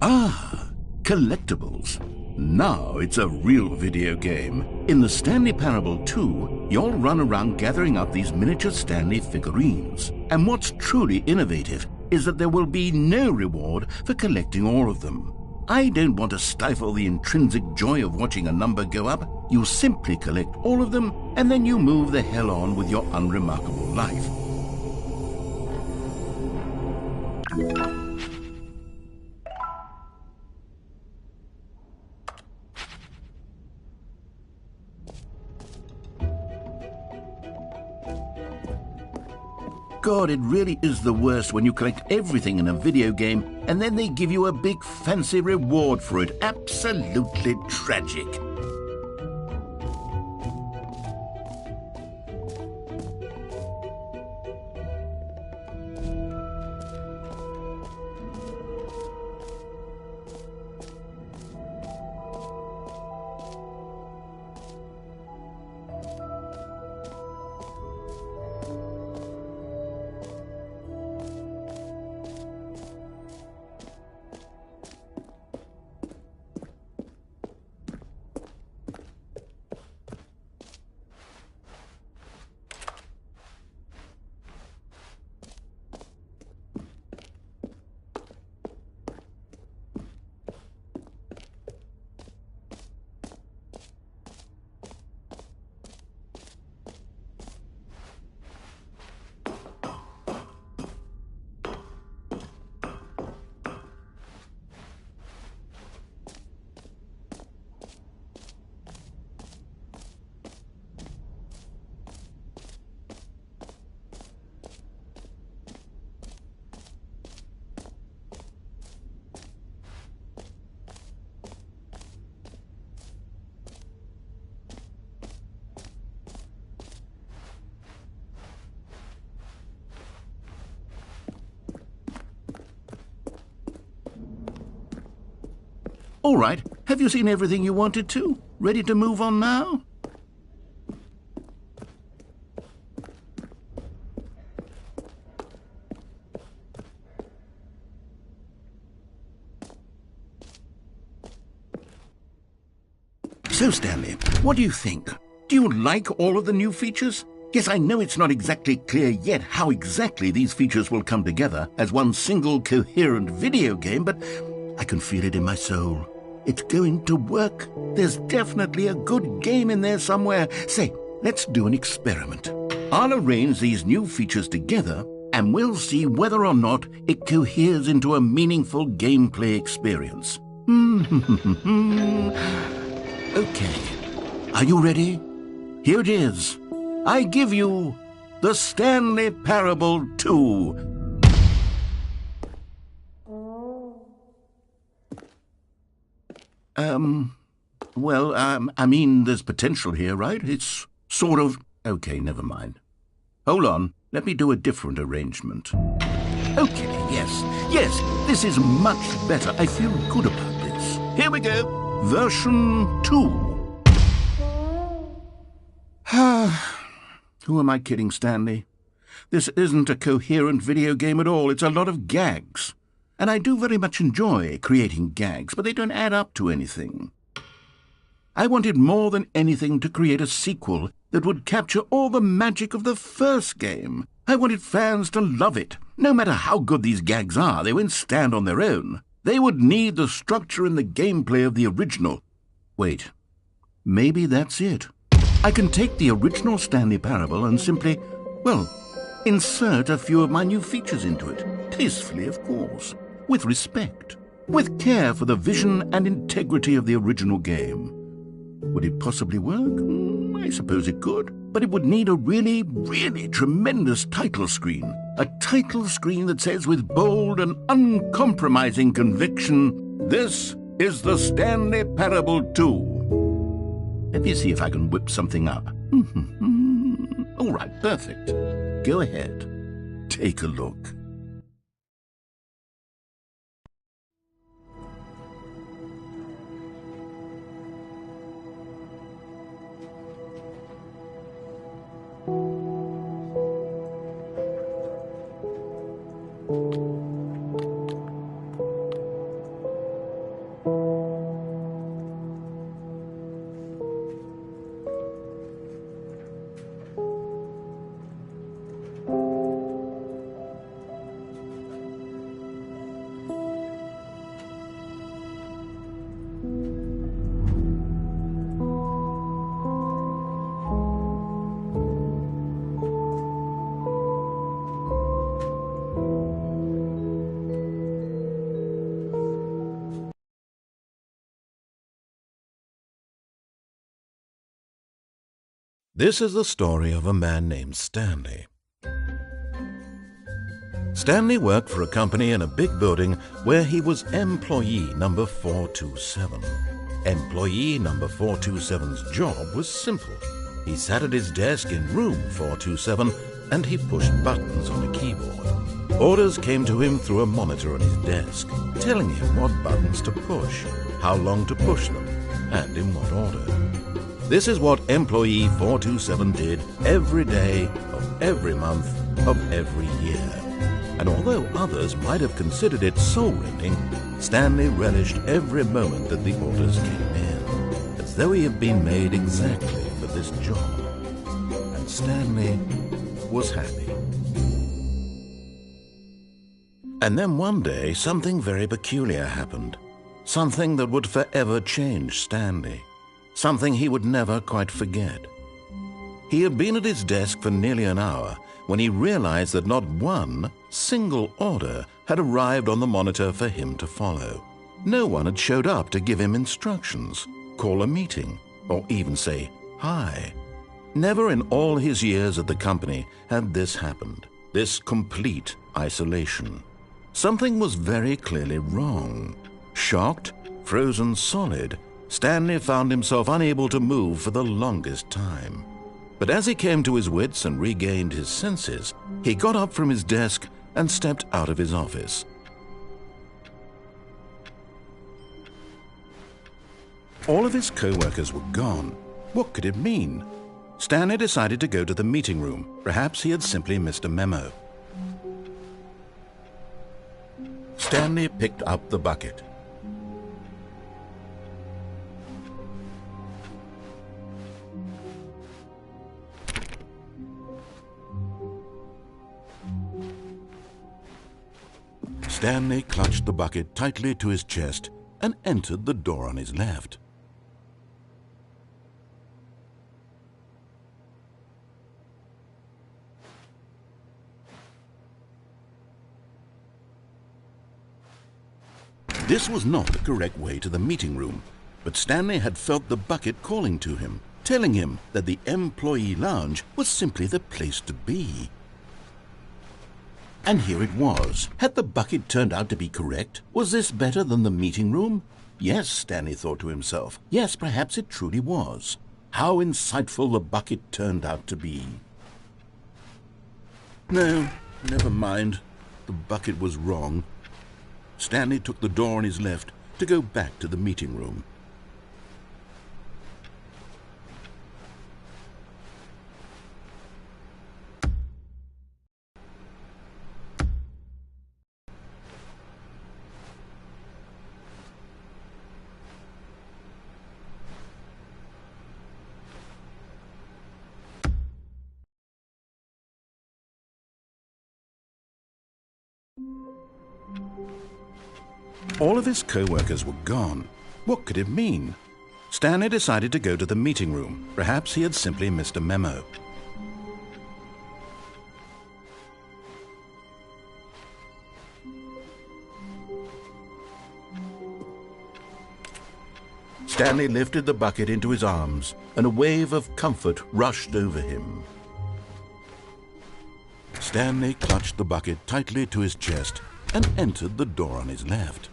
Ah, collectibles. Now it's a real video game. In the Stanley Parable 2, you'll run around gathering up these miniature Stanley figurines. And what's truly innovative is that there will be no reward for collecting all of them. I don't want to stifle the intrinsic joy of watching a number go up. You simply collect all of them, and then you move the hell on with your unremarkable life. God, it really is the worst when you collect everything in a video game and then they give you a big fancy reward for it. Absolutely tragic. All right, have you seen everything you wanted to? Ready to move on now? So, Stanley, what do you think? Do you like all of the new features? Yes, I know it's not exactly clear yet how exactly these features will come together as one single coherent video game, but I can feel it in my soul. It's going to work. There's definitely a good game in there somewhere. Say, let's do an experiment. I'll arrange these new features together, and we'll see whether or not it coheres into a meaningful gameplay experience. Okay. Are you ready? Here it is. I give you the Stanley Parable 2. I mean, there's potential here, right? It's sort of... Okay, never mind. Hold on, let me do a different arrangement. Okay, yes, this is much better. I feel good about this. Here we go. Version 2. Who am I kidding, Stanley? This isn't a coherent video game at all. It's a lot of gags. And I do very much enjoy creating gags, but they don't add up to anything. I wanted more than anything to create a sequel that would capture all the magic of the first game. I wanted fans to love it. No matter how good these gags are, they won't stand on their own. They would need the structure and the gameplay of the original. Wait, maybe that's it. I can take the original Stanley Parable and simply, insert a few of my new features into it. Tastefully, of course. With respect. With care for the vision and integrity of the original game. Would it possibly work? I suppose it could. But it would need a really, really tremendous title screen. A title screen that says with bold and uncompromising conviction, "This is the Stanley Parable 2. Let me see if I can whip something up. All right, perfect. Go ahead. Take a look. This is the story of a man named Stanley. Stanley worked for a company in a big building where he was employee number 427. Employee number 427's job was simple. He sat at his desk in room 427 and he pushed buttons on a keyboard. Orders came to him through a monitor on his desk, telling him what buttons to push, how long to push them, and in what order. This is what employee 427 did every day of every month of every year. And although others might have considered it soul-rending, Stanley relished every moment that the orders came in, as though he had been made exactly for this job. And Stanley was happy. And then one day, something very peculiar happened. Something that would forever change Stanley. Something he would never quite forget. He had been at his desk for nearly an hour when he realized that not one single order had arrived on the monitor for him to follow. No one had showed up to give him instructions, call a meeting, or even say hi. Never in all his years at the company had this happened, this complete isolation. Something was very clearly wrong. Shocked, frozen solid, Stanley found himself unable to move for the longest time. But as he came to his wits and regained his senses, he got up from his desk and stepped out of his office. All of his co-workers were gone. What could it mean? Stanley decided to go to the meeting room. Perhaps he had simply missed a memo. Stanley picked up the bucket. Stanley clutched the bucket tightly to his chest and entered the door on his left. This was not the correct way to the meeting room, but Stanley had felt the bucket calling to him, telling him that the employee lounge was simply the place to be. And here it was. Had the bucket turned out to be correct? Was this better than the meeting room? Yes, Stanley thought to himself. Yes, perhaps it truly was. How insightful the bucket turned out to be. No, never mind. The bucket was wrong. Stanley took the door on his left to go back to the meeting room. All of his co-workers were gone. What could it mean? Stanley decided to go to the meeting room. Perhaps he had simply missed a memo. Stanley lifted the bucket into his arms, and a wave of comfort rushed over him. Stanley clutched the bucket tightly to his chest and entered the door on his left.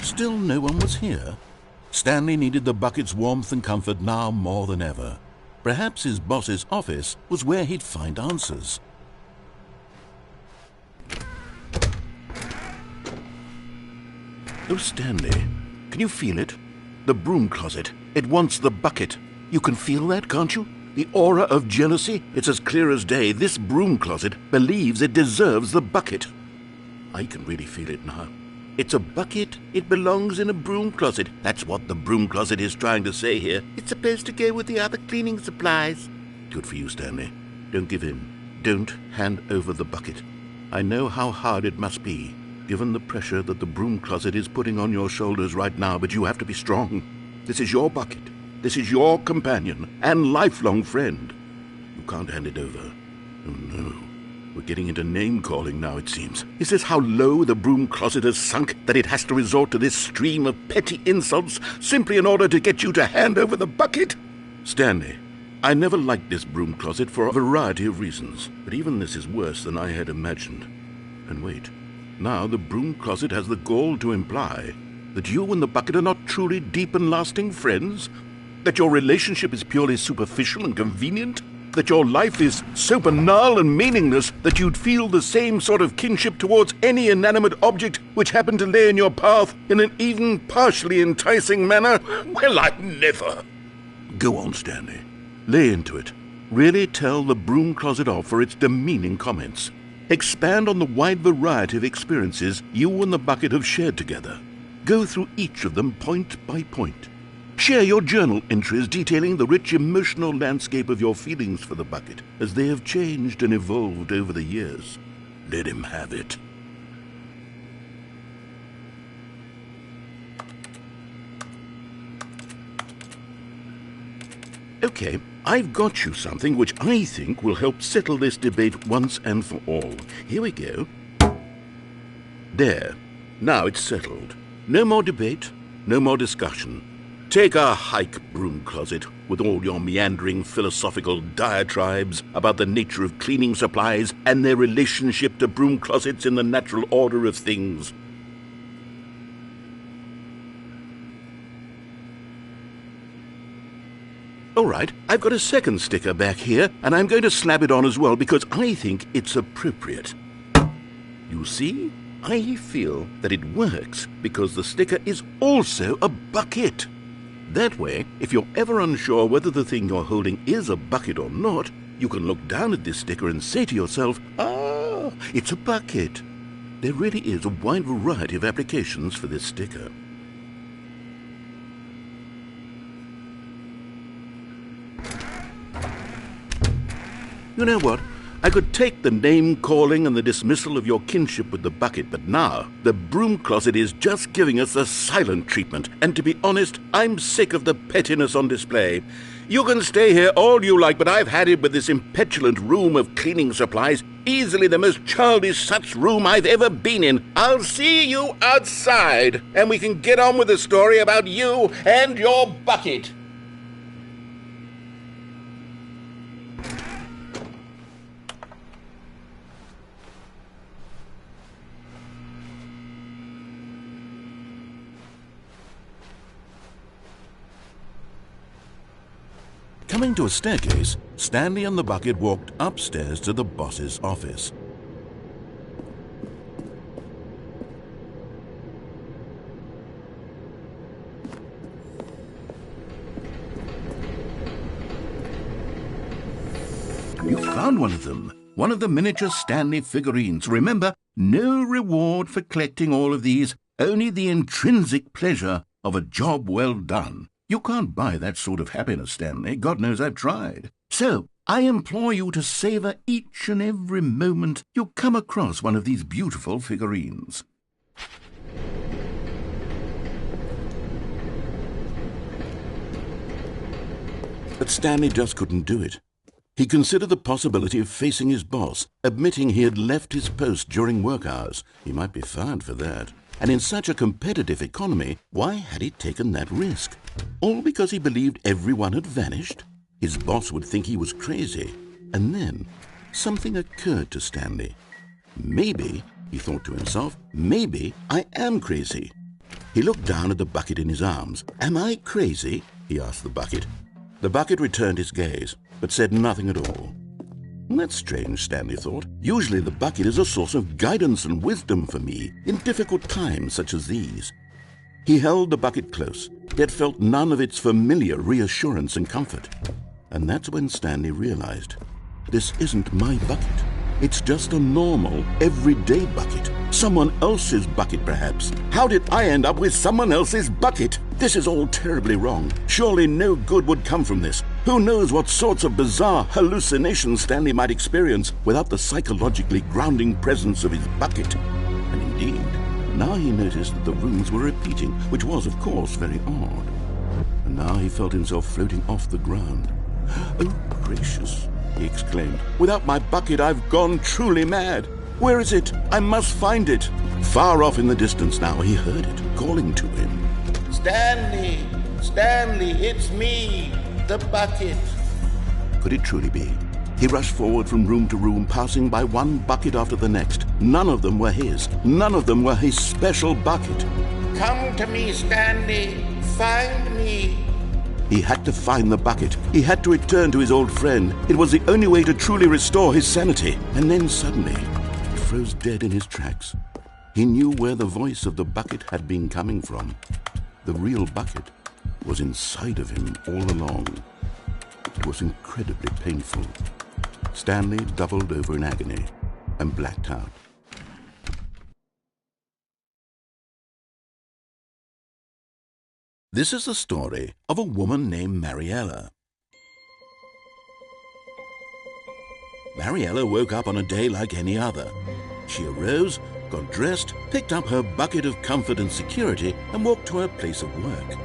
Still no one was here. Stanley needed the bucket's warmth and comfort now more than ever. Perhaps his boss's office was where he'd find answers. Oh, Stanley, can you feel it? The broom closet. It wants the bucket. You can feel that, can't you? The aura of jealousy? It's as clear as day. This broom closet believes it deserves the bucket. I can really feel it now. It's a bucket. It belongs in a broom closet. That's what the broom closet is trying to say here. It's supposed to go with the other cleaning supplies. Good for you, Stanley. Don't give in. Don't hand over the bucket. I know how hard it must be, given the pressure that the broom closet is putting on your shoulders right now, but you have to be strong. This is your bucket. This is your companion and lifelong friend. You can't hand it over. Oh, no. We're getting into name-calling now, it seems. Is this how low the broom closet has sunk, that it has to resort to this stream of petty insults simply in order to get you to hand over the bucket? Stanley, I never liked this broom closet for a variety of reasons, but even this is worse than I had imagined. And wait, now the broom closet has the gall to imply that you and the bucket are not truly deep and lasting friends? That your relationship is purely superficial and convenient? That your life is so banal and meaningless that you'd feel the same sort of kinship towards any inanimate object which happened to lay in your path in an even partially enticing manner? Well, I never. Go on, Stanley. Lay into it. Really tell the broom closet off for its demeaning comments. Expand on the wide variety of experiences you and the bucket have shared together. Go through each of them point by point. Share your journal entries detailing the rich emotional landscape of your feelings for the bucket as they have changed and evolved over the years. Let him have it. Okay, I've got you something which I think will help settle this debate once and for all. Here we go. There. Now it's settled. No more debate, no more discussion. Take a hike, broom closet, with all your meandering philosophical diatribes about the nature of cleaning supplies and their relationship to broom closets in the natural order of things. All right, I've got a second sticker back here, and I'm going to slap it on as well because I think it's appropriate. You see, I feel that it works because the sticker is also a bucket. That way, if you're ever unsure whether the thing you're holding is a bucket or not, you can look down at this sticker and say to yourself, "Ah, it's a bucket." There really is a wide variety of applications for this sticker. You know what? I could take the name-calling and the dismissal of your kinship with the bucket, but now the broom closet is just giving us the silent treatment, and to be honest, I'm sick of the pettiness on display. You can stay here all you like, but I've had it with this impetulant room of cleaning supplies, easily the most childish such room I've ever been in. I'll see you outside, and we can get on with the story about you and your bucket. Coming to a staircase, Stanley and the bucket walked upstairs to the boss's office. You found one of them. One of the miniature Stanley figurines. Remember, no reward for collecting all of these, only the intrinsic pleasure of a job well done. You can't buy that sort of happiness, Stanley. God knows I've tried. So, I implore you to savor each and every moment you come across one of these beautiful figurines. But Stanley just couldn't do it. He considered the possibility of facing his boss, admitting he had left his post during work hours. He might be fired for that. And in such a competitive economy, why had he taken that risk? All because he believed everyone had vanished? His boss would think he was crazy. And then something occurred to Stanley. Maybe, he thought to himself, maybe I am crazy. He looked down at the bucket in his arms. Am I crazy? He asked the bucket. The bucket returned his gaze, but said nothing at all. That's strange, Stanley thought. Usually the bucket is a source of guidance and wisdom for me in difficult times such as these. He held the bucket close, yet felt none of its familiar reassurance and comfort. And that's when Stanley realized, this isn't my bucket. It's just a normal, everyday bucket. Someone else's bucket, perhaps. How did I end up with someone else's bucket? This is all terribly wrong. Surely no good would come from this. Who knows what sorts of bizarre hallucinations Stanley might experience without the psychologically grounding presence of his bucket. And indeed, now he noticed that the rooms were repeating, which was, of course, very odd. And now he felt himself floating off the ground. Oh, gracious. he exclaimed. "Without my bucket, I've gone truly mad. Where is it? I must find it." Far off in the distance now, he heard it, calling to him. "Stanley! Stanley, it's me, the bucket." Could it truly be? He rushed forward from room to room, passing by one bucket after the next. None of them were his. None of them were his special bucket. "Come to me, Stanley. Find me." He had to find the bucket. He had to return to his old friend. It was the only way to truly restore his sanity. And then suddenly, he froze dead in his tracks. He knew where the voice of the bucket had been coming from. The real bucket was inside of him all along. It was incredibly painful. Stanley doubled over in agony and blacked out. This is the story of a woman named Mariella. Mariella woke up on a day like any other. She arose, got dressed, picked up her bucket of comfort and security, and walked to her place of work.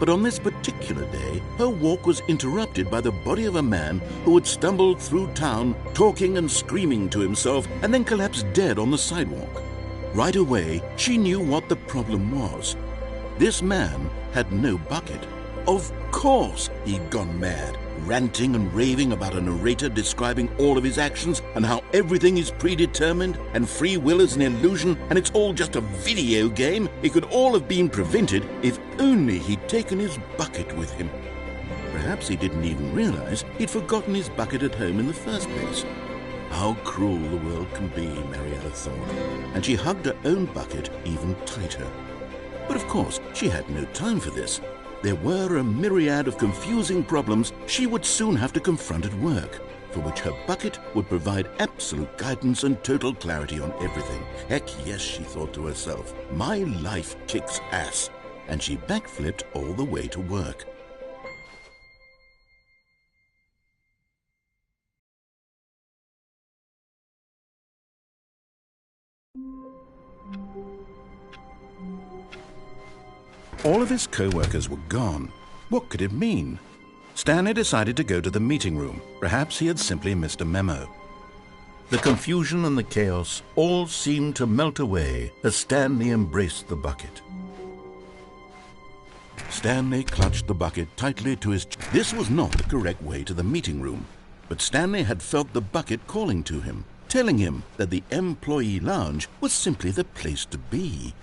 But on this particular day, her walk was interrupted by the body of a man who had stumbled through town, talking and screaming to himself, and then collapsed dead on the sidewalk. Right away, she knew what the problem was. This man had no bucket. Of course he'd gone mad, ranting and raving about a narrator describing all of his actions and how everything is predetermined and free will is an illusion and it's all just a video game. It could all have been prevented if only he'd taken his bucket with him. Perhaps he didn't even realize he'd forgotten his bucket at home in the first place. How cruel the world can be, Mariella thought, and she hugged her own bucket even tighter. But of course, she had no time for this. There were a myriad of confusing problems she would soon have to confront at work, for which her bucket would provide absolute guidance and total clarity on everything. Heck yes, she thought to herself, my life kicks ass. And she backflipped all the way to work. All of his co-workers were gone. What could it mean? Stanley decided to go to the meeting room. Perhaps he had simply missed a memo. The confusion and the chaos all seemed to melt away as Stanley embraced the bucket. Stanley clutched the bucket tightly to his chest. This was not the correct way to the meeting room, but Stanley had felt the bucket calling to him, telling him that the employee lounge was simply the place to be.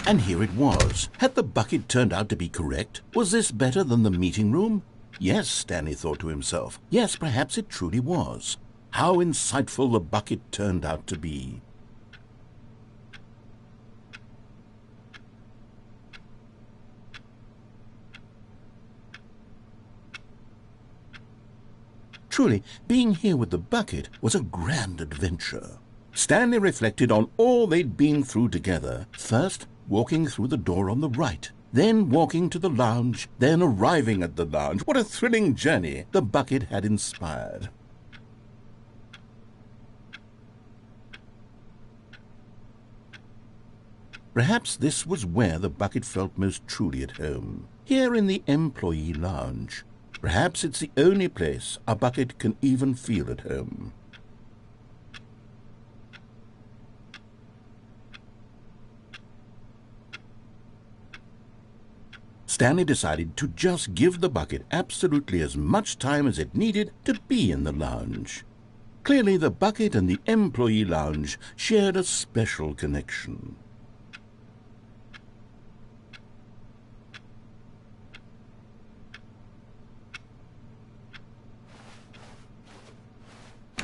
And here it was. Had the bucket turned out to be correct? Was this better than the meeting room? Yes, Stanley thought to himself. Yes, perhaps it truly was. How insightful the bucket turned out to be. Truly, being here with the bucket was a grand adventure. Stanley reflected on all they'd been through together. First, walking through the door on the right, then walking to the lounge, then arriving at the lounge. What a thrilling journey the bucket had inspired. Perhaps this was where the bucket felt most truly at home, here in the employee lounge. Perhaps it's the only place a bucket can even feel at home. Stanley decided to just give the bucket absolutely as much time as it needed to be in the lounge. Clearly, the bucket and the employee lounge shared a special connection.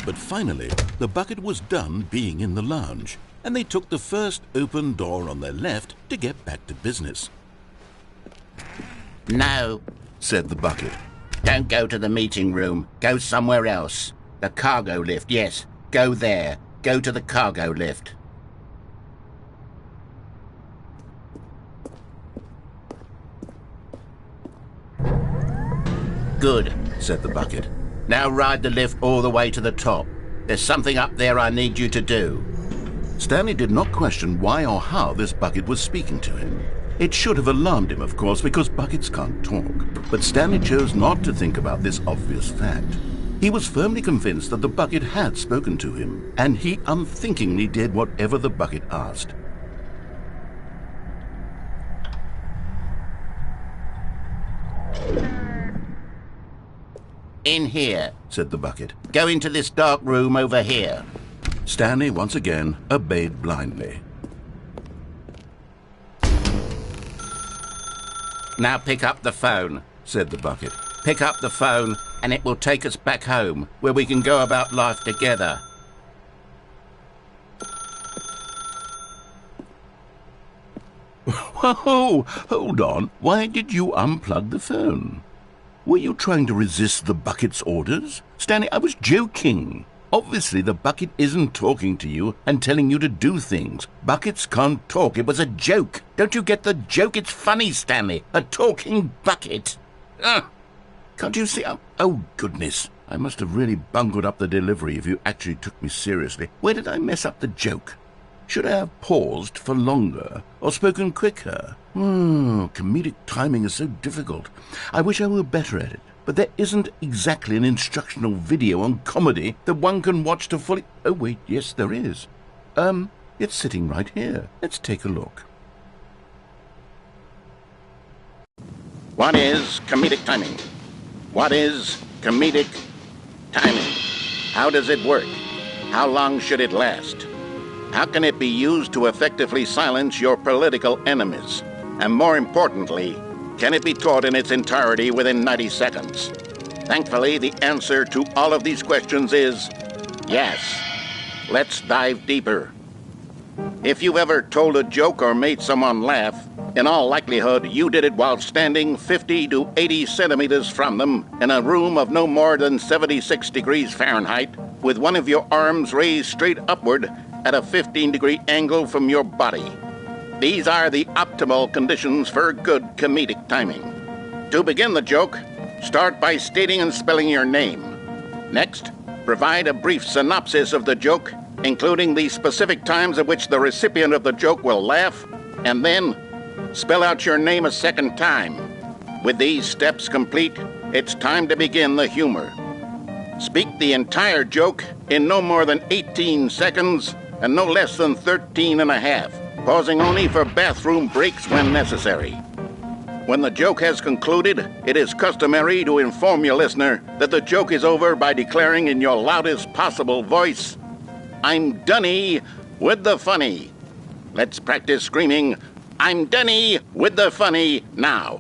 But finally, the bucket was done being in the lounge, and they took the first open door on their left to get back to business. No, Said the bucket. don't go to the meeting room. Go somewhere else. The cargo lift, yes. Go there. Go to the cargo lift. Good, Said the bucket. now ride the lift all the way to the top. There's something up there I need you to do. Stanley did not question why or how this bucket was speaking to him. It should have alarmed him, of course, because buckets can't talk. But Stanley chose not to think about this obvious fact. He was firmly convinced that the bucket had spoken to him, and he unthinkingly did whatever the bucket asked. In here, said the bucket. Go into this dark room over here. Stanley once again obeyed blindly. Now pick up the phone, said the bucket. Pick up the phone and it will take us back home, where we can go about life together. Whoa, hold on. Why did you unplug the phone? Were you trying to resist the bucket's orders? Stanley, I was joking. Obviously, the bucket isn't talking to you and telling you to do things. Buckets can't talk. It was a joke. Don't you get the joke? It's funny, Stanley. A talking bucket. Can't you see? Oh, goodness. I must have really bungled up the delivery if you actually took me seriously. Where did I mess up the joke? Should I have paused for longer or spoken quicker? Comedic timing is so difficult. I wish I were better at it. But there isn't exactly an instructional video on comedy that one can watch to fully... Oh, wait, yes, there is. It's sitting right here. Let's take a look. What is comedic timing? What is comedic timing? How does it work? How long should it last? How can it be used to effectively silence your political enemies? And more importantly, can it be taught in its entirety within 90 seconds? Thankfully, the answer to all of these questions is yes. Let's dive deeper. If you've ever told a joke or made someone laugh, in all likelihood, you did it while standing 50 to 80 centimeters from them in a room of no more than 76 degrees Fahrenheit, with one of your arms raised straight upward at a 15-degree angle from your body. These are the optimal conditions for good comedic timing. To begin the joke, start by stating and spelling your name. Next, provide a brief synopsis of the joke, including the specific times at which the recipient of the joke will laugh, and then spell out your name a second time. With these steps complete, it's time to begin the humor. Speak the entire joke in no more than 18 seconds and no less than 13 and a half, pausing only for bathroom breaks when necessary. When the joke has concluded, it is customary to inform your listener that the joke is over by declaring in your loudest possible voice, "I'm Dunny with the funny." Let's practice screaming, "I'm Dunny with the funny" now.